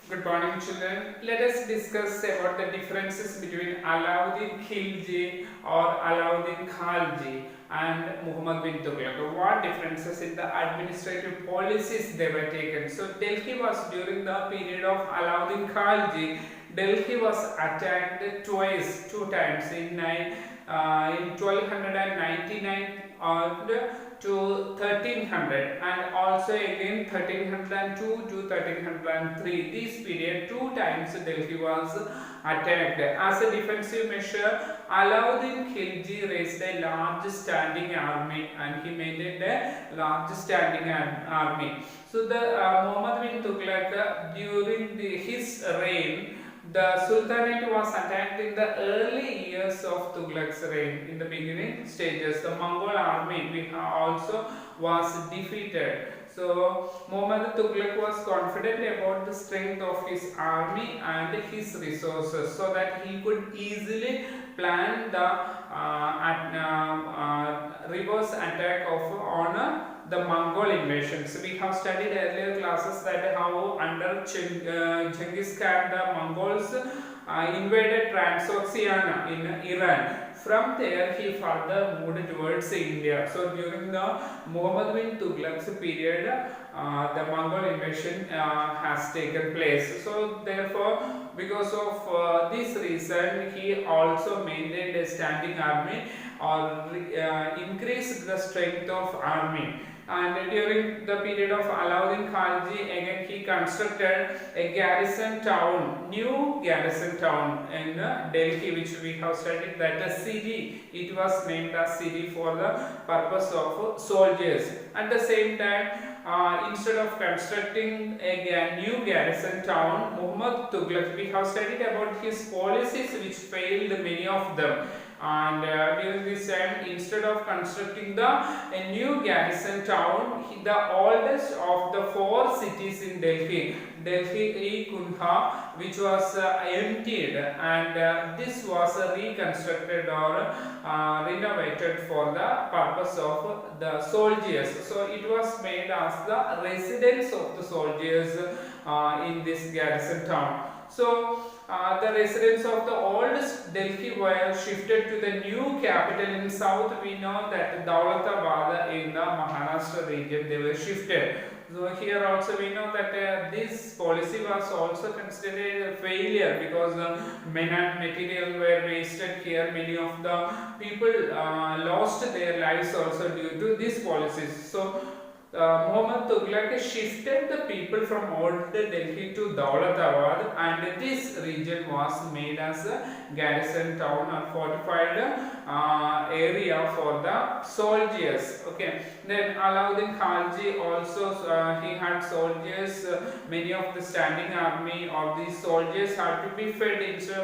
Good morning, children. Let us discuss about the differences between Alauddin Khilji or Alauddin Khalji and Muhammad bin Tughlaq. What differences in the administrative policies they were taken? So Delhi was during the period of Alauddin Khalji. Delhi was attacked twice, two times in 1299 and to 1300, and also again 1302 to 1303. This period two times Delhi was attacked. As a defensive measure, Alauddin Khilji raised a large standing army and he maintained a large standing army. So the Muhammad bin Tughlaq during his reign, the Sultanate was attacked in the early years of Tughlaq's reign. In the beginning stages, the Mongol army also was defeated. So Muhammad Tughlaq was confident about the strength of his army and his resources, so that he could easily plan the reverse attack on the Mongol invasions. We have studied earlier classes that how under Genghis Khan the Mongols invaded Transoxiana in Iran. From there he further moved towards India. So during the Muhammad bin Tughlaq's period, the Mongol invasion has taken place. So therefore, because of this reason, he also maintained a standing army or increased the strength of army. And during the period of Alauddin Khalji, again he constructed a garrison town, new garrison town in Delhi, which we have studied, that a city. It was named as city for the purpose of soldiers. At the same time, instead of constructing a new garrison town, Muhammad Tughlaq, we have studied about his policies which failed, many of them. And during this time, instead of constructing a new garrison town, the oldest of the four cities in Delhi, Kundha, which was emptied, and this was reconstructed or renovated for the purpose of the soldiers. So it was made as the residence of the soldiers in this garrison town. So the residents of the old Delhi were shifted to the new capital in south. We know that Daulatabad in the Maharashtra region, they were shifted. So here also we know that this policy was also considered a failure, because men and material were wasted here. Many of the people lost their lives also due to these policies. So Muhammad Tughlaq shifted the people from old Delhi to Daulatabad, and this region was made as a garrison town or fortified area for the soldiers. Okay. Then Alauddin Khalji also he had soldiers. Many of the standing army of these soldiers had to be fed.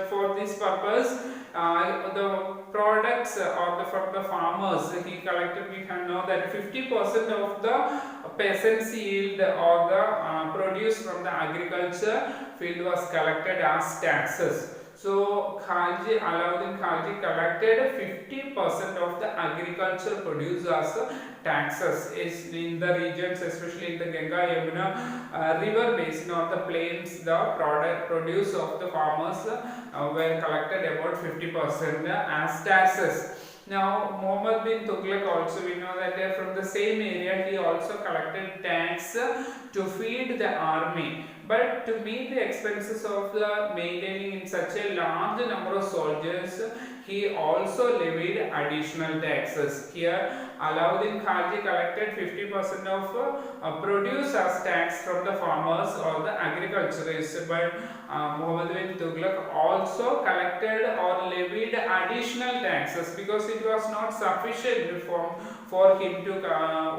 For this purpose, the products from the farmers he collected. We can know that 50% of the peasants' yield or the produce from the agriculture field was collected as taxes. So Alauddin Khalji collected 50% of the agriculture produce as taxes is in the regions, especially in the Ganga Yamuna river basin or the plains. The produce of the farmers were collected about 50% as taxes. Now Muhammad bin Tughlaq also, we know that from the same area he also collected tax to feed the army. But to meet the expenses of the maintaining in such a large number of soldiers, he also levied additional taxes. Here Alauddin Khalji collected 50% of produce as tax from the farmers or the agriculturists, but Muhammad bin Tughlaq also collected or levied additional taxes, because it was not sufficient for him to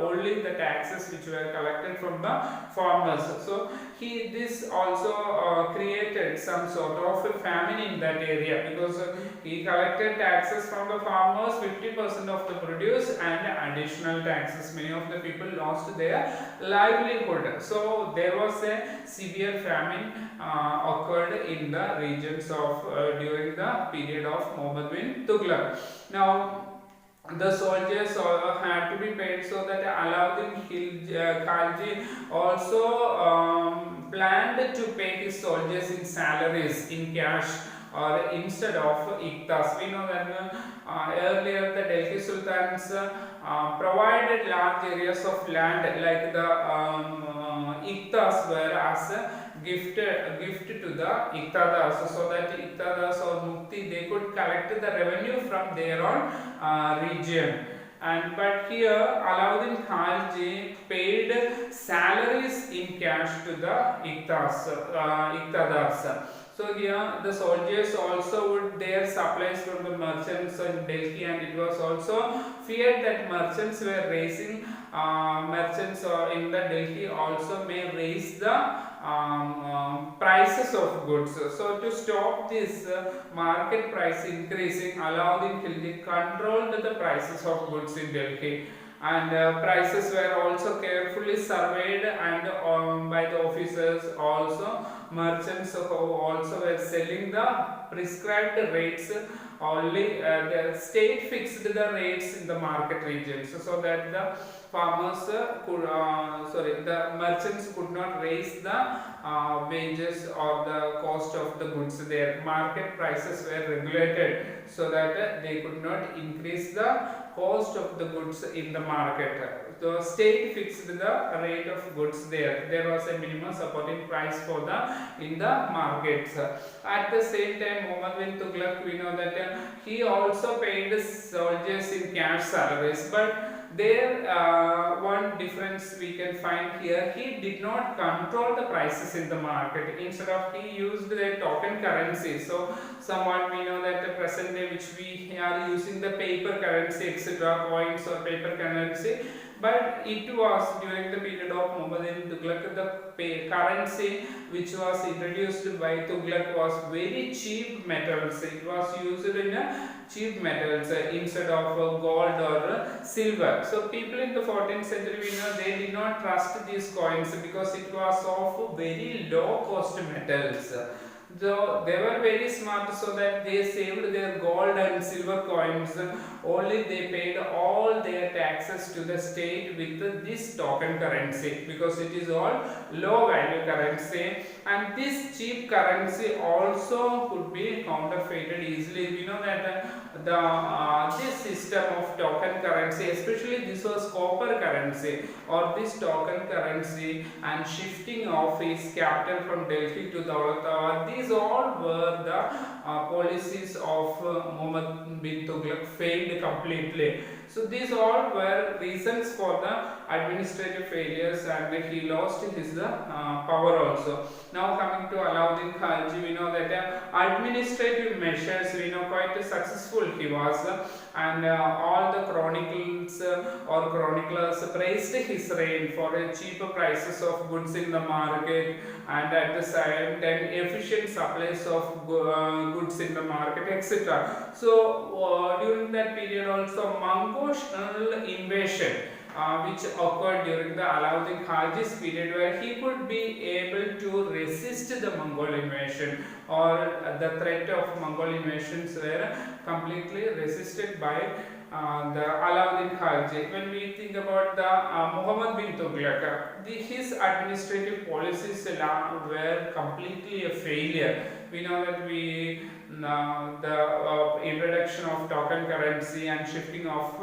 only the taxes which were collected from the farmers. So this also created some sort of famine in that area, because he collected taxes from the farmers, 50% of the produce, and additional taxes. Many of the people lost their livelihood. So there was a severe famine occurred in the regions of during the period of Muhammad bin Tughlaq. Now the soldiers had to be paid, so that Alauddin Khalji also planned to pay his soldiers in salaries in cash or instead of iktas. We know that earlier the Delhi Sultans provided large areas of land like the iktas were as a gift to the iktadas, so that iktadas or mukti they could collect the revenue from their own region. And but here Alauddin Khalji paid salaries in cash to the iktadas. So here the soldiers also would their supplies from the merchants in Delhi, and it was also feared that merchants were raising merchants in the Delhi also may raise the prices of goods. So to stop this market price increasing, Alauddin Khilji controlled the prices of goods in Delhi, and prices were also carefully surveyed and by the officers. Also merchants who also were selling the prescribed rates only. The state fixed the rates in the market regions so that the farmers the merchants could not raise the wages or the cost of the goods. Their market prices were regulated so that they could not increase the cost of the goods in the market. The state fixed the rate of goods there. There was a minimum supporting price for the in the markets. At the same time, Muhammad bin Tughlaq, we know that he also paid soldiers in cash salaries, but there one difference we can find here, he did not control the prices in the market. Instead of, he used the token currency. So somewhat we know that the present day which we are using the paper currency, etc., coins or paper currency, but it was during the period of Muhammad bin Tughlaq, the currency which was introduced by Tughlaq was very cheap metals. It was used in cheap metals instead of gold or silver. So people in the 14th century, we know, they did not trust these coins because it was of very low cost metals. So they were very smart, so that they saved their gold and silver coins. Only they paid all their taxes to the state with this token currency, because it is all low value currency, and this cheap currency also could be counterfeited easily. We know that this system of token currency, especially this was copper currency or this token currency, and shifting of his capital from Delhi to Dawlatabad, these all were the policies of Muhammad bin Tughlaq failed completely. So these all were reasons for the administrative failures, and he lost his power also. Now coming to Alauddin Khalji, we know that administrative measures, we know, quite successful he was, and all the chronicles or chroniclers praised his reign for cheaper prices of goods in the market, and at the same time efficient supplies of goods in the market, etc. So during that period also Mongol invasion which occurred during the Alauddin Khalji's period, where he could be able to resist the Mongol invasion, or the threat of Mongol invasions were completely resisted by the Alauddin Khalji. When we think about the Muhammad bin Tughlaq, his administrative policies were completely a failure. We know that the introduction of token currency and shifting of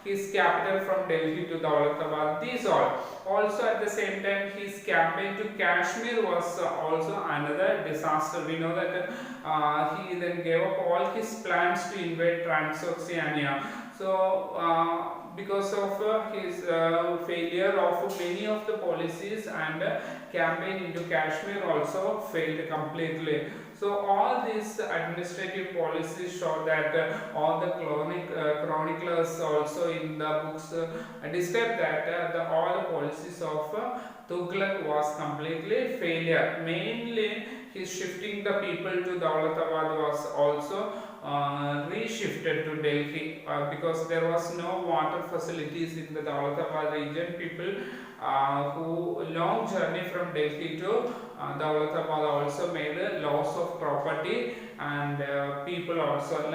his capital from Delhi to Dawlatabad, these all. Also at the same time, his campaign to Kashmir was also another disaster. We know that he then gave up all his plans to invade Transoxiana. So because of his failure of many of the policies, and campaign into Kashmir also failed completely. So all these administrative policies show that all the chroniclers also in the books describe that all the policies of Tughlaq was completely failure. Mainly his shifting the people to Dawlatabad was also reshifted to Delhi because there was no water facilities in the Dawlatabad region. People who long journey from Delhi to Dawlatabad also made a loss of property, and people also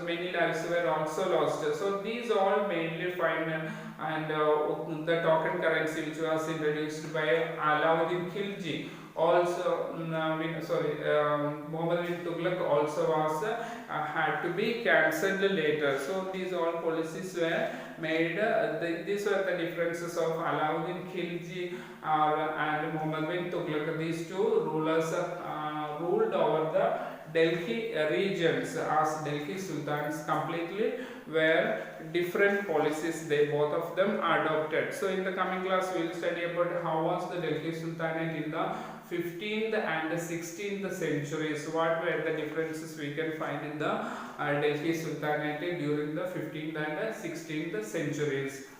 many lives were also lost. So these all mainly find and the token currency which was introduced by Alauddin Khilji also Muhammad bin Tughlaq also was had to be cancelled later. So these all policies were made. These were the differences of Alauddin Khilji and Muhammad bin Tughlaq. These two rulers ruled over the Delhi regions as Delhi Sultans completely were different policies they both of them adopted. So in the coming class we will study about how was the Delhi Sultanate in the 15th and 16th centuries. What were the differences we can find in the Delhi Sultanate during the 15th and 16th centuries.